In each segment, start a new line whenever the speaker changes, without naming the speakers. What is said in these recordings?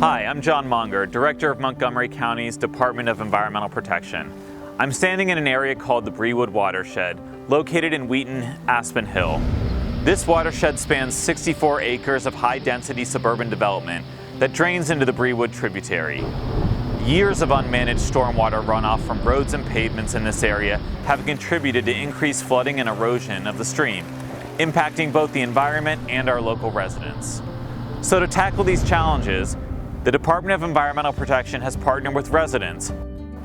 Hi, I'm John Monger, Director of Montgomery County's Department of Environmental Protection. I'm standing in an area called the Brewood Watershed, located in Wheaton, Aspen Hill. This watershed spans 64 acres of high-density suburban development that drains into the Brewood tributary. Years of unmanaged stormwater runoff from roads and pavements in this area have contributed to increased flooding and erosion of the stream, impacting both the environment and our local residents. So to tackle these challenges, the Department of Environmental Protection has partnered with residents,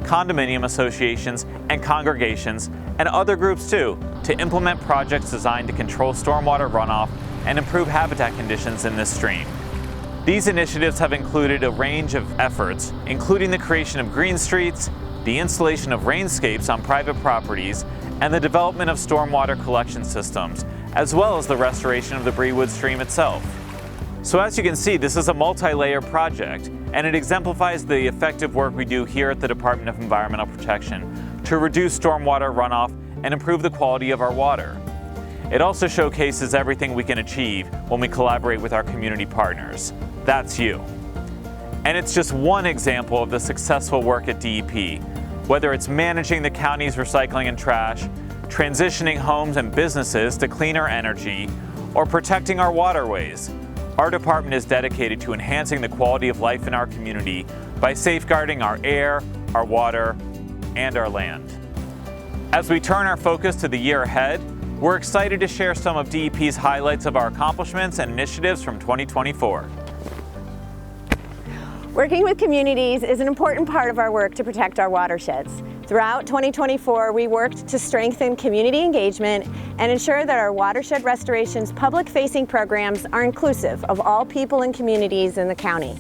condominium associations and congregations, and other groups too, to implement projects designed to control stormwater runoff and improve habitat conditions in this stream. These initiatives have included a range of efforts, including the creation of green streets, the installation of Rainscapes on private properties, and the development of stormwater collection systems, as well as the restoration of the Brewood stream itself. So as you can see, this is a multi-layer project, and it exemplifies the effective work we do here at the Department of Environmental Protection to reduce stormwater runoff and improve the quality of our water. It also showcases everything we can achieve when we collaborate with our community partners. That's you. And it's just one example of the successful work at DEP, whether it's managing the county's recycling and trash, transitioning homes and businesses to cleaner energy, or protecting our waterways. Our department is dedicated to enhancing the quality of life in our community by safeguarding our air, our water, and our land. As we turn our focus to the year ahead, we're excited to share some of DEP's highlights of our accomplishments and initiatives from 2024.
Working with communities is an important part of our work to protect our watersheds. Throughout 2024, we worked to strengthen community engagement and ensure that our watershed restoration's public-facing programs are inclusive of all people and communities in the county.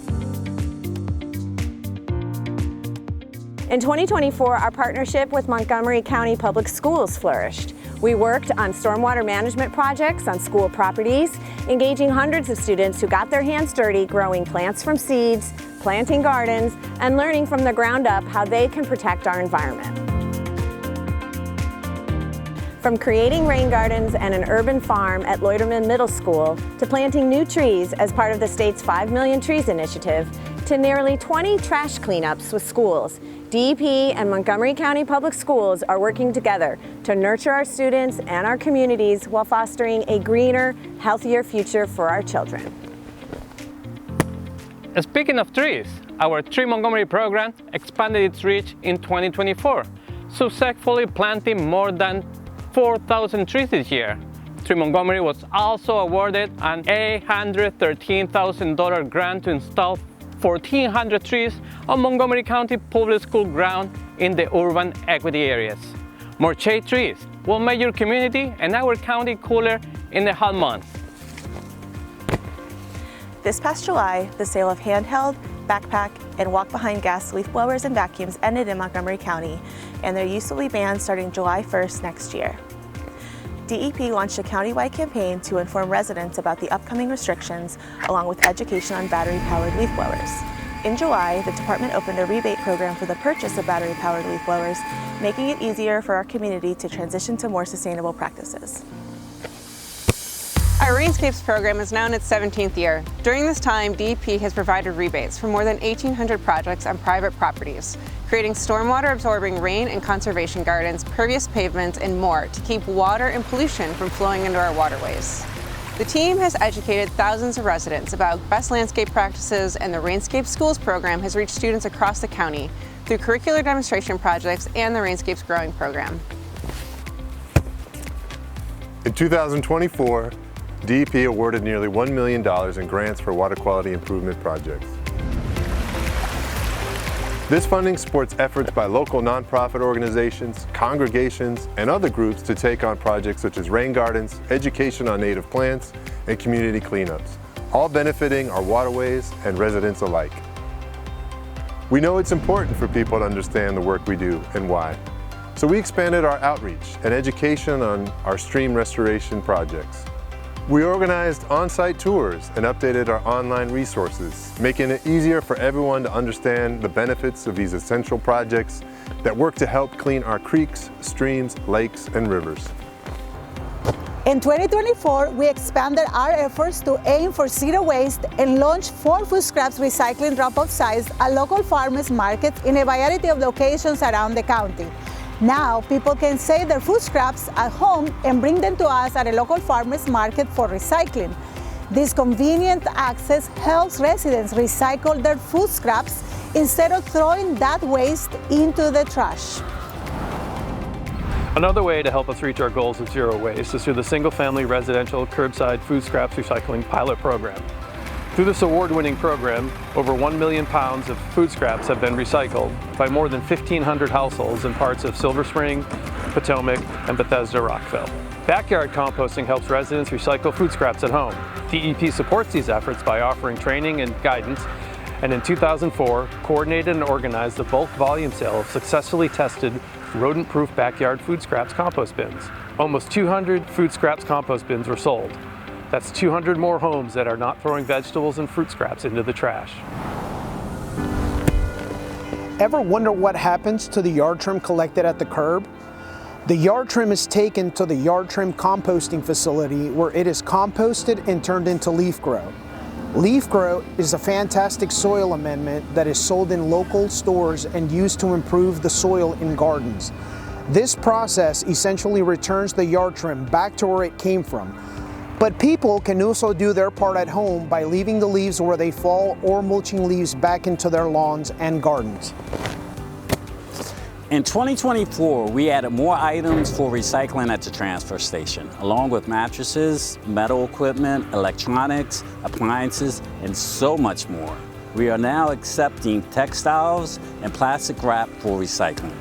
In 2024, our partnership with Montgomery County Public Schools flourished. We worked on stormwater management projects on school properties, engaging hundreds of students who got their hands dirty growing plants from seeds, planting gardens, and learning from the ground up how they can protect our environment. From creating rain gardens and an urban farm at Loiterman Middle School to planting new trees as part of the state's 5 Million Trees initiative to nearly 20 trash cleanups with schools, DEP and Montgomery County Public Schools are working together to nurture our students and our communities while fostering a greener, healthier future for our children.
Speaking of trees, our Tree Montgomery program expanded its reach in 2024, successfully planting more than 4,000 trees this year. Tree Montgomery was also awarded an $813,000 grant to install 1,400 trees on Montgomery County Public School ground in the urban equity areas. More shade trees will make your community and our county cooler in the hot months.
This past July, the sale of handheld, backpack, and walk-behind gas leaf blowers and vacuums ended in Montgomery County, and their use will be banned starting July 1st next year. DEP launched a countywide campaign to inform residents about the upcoming restrictions, along with education on battery-powered leaf blowers. In July, the department opened a rebate program for the purchase of battery-powered leaf blowers, making it easier for our community to transition to more sustainable practices.
Our Rainscapes program is now in its 17th year. During this time, DEP has provided rebates for more than 1,800 projects on private properties, creating stormwater-absorbing rain and conservation gardens, pervious pavements, and more to keep water and pollution from flowing into our waterways. The team has educated thousands of residents about best landscape practices, and the Rainscapes Schools program has reached students across the county through curricular demonstration projects and the Rainscapes Growing program.
In 2024, DEP awarded nearly $1 million in grants for water quality improvement projects. This funding supports efforts by local nonprofit organizations, congregations, and other groups to take on projects such as rain gardens, education on native plants, and community cleanups, all benefiting our waterways and residents alike. We know it's important for people to understand the work we do and why, so we expanded our outreach and education on our stream restoration projects. We organized on-site tours and updated our online resources, making it easier for everyone to understand the benefits of these essential projects that work to help clean our creeks, streams, lakes, and rivers.
In 2024, we expanded our efforts to aim for zero waste and launched 4 food scraps recycling drop-off sites at local farmers markets in a variety of locations around the county. Now, people can save their food scraps at home and bring them to us at a local farmers market for recycling. This convenient access helps residents recycle their food scraps instead of throwing that waste into the trash.
Another way to help us reach our goals of zero waste is through the single-family residential curbside food scraps recycling pilot program. Through this award-winning program, over 1 million pounds of food scraps have been recycled by more than 1,500 households in parts of Silver Spring, Potomac, and Bethesda Rockville. Backyard composting helps residents recycle food scraps at home. DEP supports these efforts by offering training and guidance, and in 2004, coordinated and organized the bulk volume sale of successfully tested rodent-proof backyard food scraps compost bins. Almost 200 food scraps compost bins were sold. That's 200 more homes that are not throwing vegetables and fruit scraps into the trash.
Ever wonder what happens to the yard trim collected at the curb? The yard trim is taken to the yard trim composting facility where it is composted and turned into leaf grow. Leaf grow is a fantastic soil amendment that is sold in local stores and used to improve the soil in gardens. This process essentially returns the yard trim back to where it came from. But people can also do their part at home by leaving the leaves where they fall or mulching leaves back into their lawns and gardens.
In 2024, we added more items for recycling at the transfer station, along with mattresses, metal equipment, electronics, appliances, and so much more. We are now accepting textiles and plastic wrap for recycling.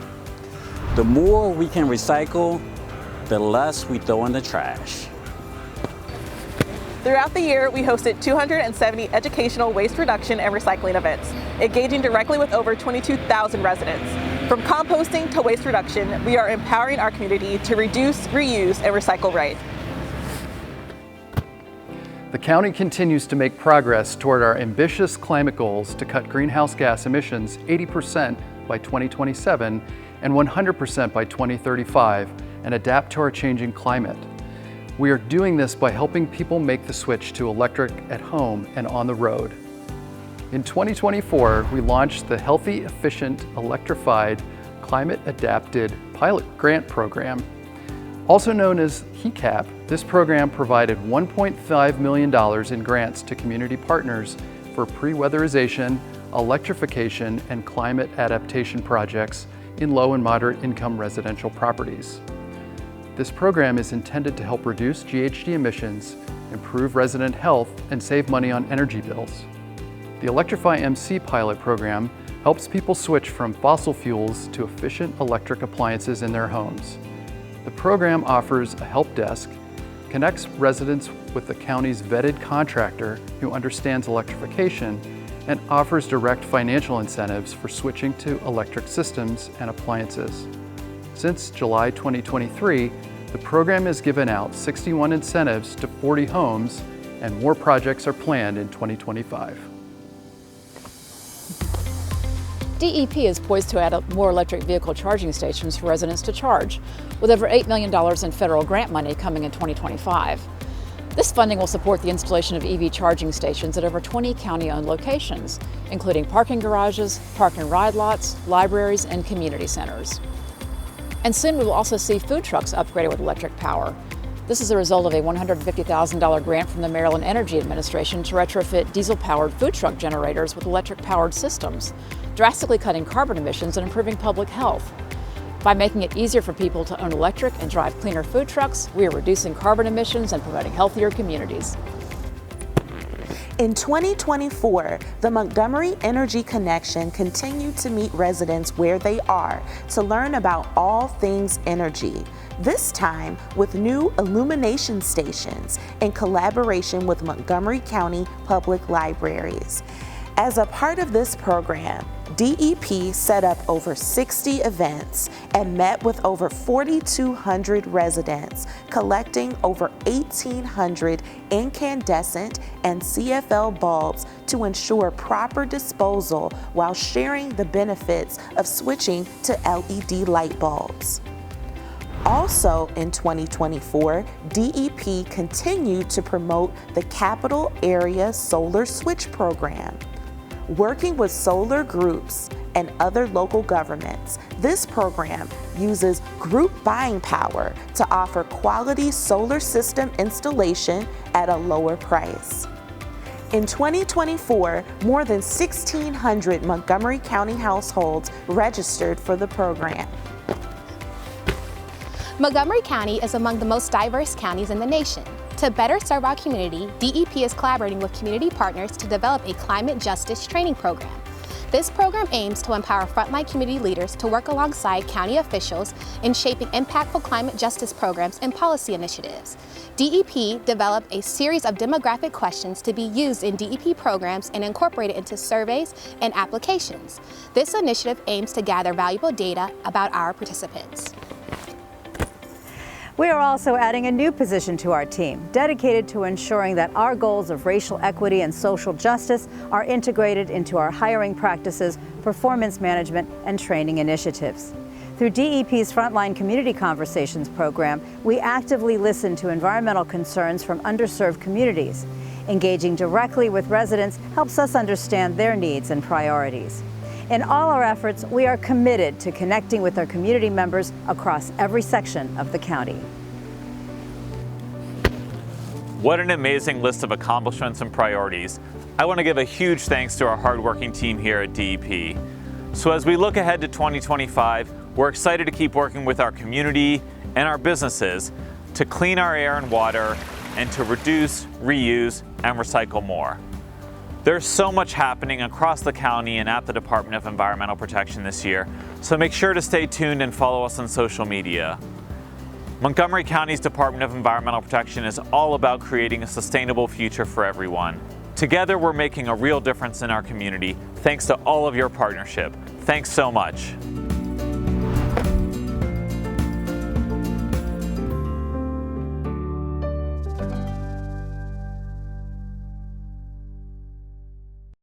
The more we can recycle, the less we throw in the trash.
Throughout the year, we hosted 270 educational waste reduction and recycling events, engaging directly with over 22,000 residents. From composting to waste reduction, we are empowering our community to reduce, reuse, and recycle right.
The county continues to make progress toward our ambitious climate goals to cut greenhouse gas emissions 80% by 2027 and 100% by 2035 and adapt to our changing climate. We are doing this by helping people make the switch to electric at home and on the road. In 2024, we launched the Healthy, Efficient, Electrified, Climate-Adapted Pilot Grant Program. Also known as HECAP, this program provided $1.5 million in grants to community partners for pre-weatherization, electrification, and climate adaptation projects in low and moderate income residential properties. This program is intended to help reduce GHG emissions, improve resident health, and save money on energy bills. The Electrify MC pilot program helps people switch from fossil fuels to efficient electric appliances in their homes. The program offers a help desk, connects residents with the county's vetted contractor who understands electrification, and offers direct financial incentives for switching to electric systems and appliances. Since July 2023, the program has given out 61 incentives to 40 homes, and more projects are planned in 2025.
DEP is poised to add more electric vehicle charging stations for residents to charge, with over $8 million in federal grant money coming in 2025. This funding will support the installation of EV charging stations at over 20 county-owned locations, including parking garages, park and ride lots, libraries, and community centers. And soon we will also see food trucks upgraded with electric power. This is a result of a $150,000 grant from the Maryland Energy Administration to retrofit diesel-powered food truck generators with electric-powered systems, drastically cutting carbon emissions and improving public health. By making it easier for people to own electric and drive cleaner food trucks, we are reducing carbon emissions and promoting healthier communities.
In 2024, the Montgomery Energy Connection continued to meet residents where they are to learn about all things energy. This time with new illumination stations in collaboration with Montgomery County Public Libraries. As a part of this program, DEP set up over 60 events and met with over 4,200 residents, collecting over 1,800 incandescent and CFL bulbs to ensure proper disposal while sharing the benefits of switching to LED light bulbs. Also in 2024, DEP continued to promote the Capital Area Solar Switch Program. Working with solar groups and other local governments, this program uses group buying power to offer quality solar system installation at a lower price. In 2024, more than 1,600 Montgomery County households registered for the program.
Montgomery County is among the most diverse counties in the nation. To better serve our community, DEP is collaborating with community partners to develop a climate justice training program. This program aims to empower frontline community leaders to work alongside county officials in shaping impactful climate justice programs and policy initiatives. DEP developed a series of demographic questions to be used in DEP programs and incorporated into surveys and applications. This initiative aims to gather valuable data about our participants.
We are also adding a new position to our team, dedicated to ensuring that our goals of racial equity and social justice are integrated into our hiring practices, performance management, and training initiatives. Through DEP's Frontline Community Conversations program, we actively listen to environmental concerns from underserved communities. Engaging directly with residents helps us understand their needs and priorities. In all our efforts, we are committed to connecting with our community members across every section of the county.
What an amazing list of accomplishments and priorities. I want to give a huge thanks to our hardworking team here at DEP. So as we look ahead to 2025, we're excited to keep working with our community and our businesses to clean our air and water and to reduce, reuse, and recycle more. There's so much happening across the county and at the Department of Environmental Protection this year, so make sure to stay tuned and follow us on social media. Montgomery County's Department of Environmental Protection is all about creating a sustainable future for everyone. Together, we're making a real difference in our community, thanks to all of your partnership. Thanks so much.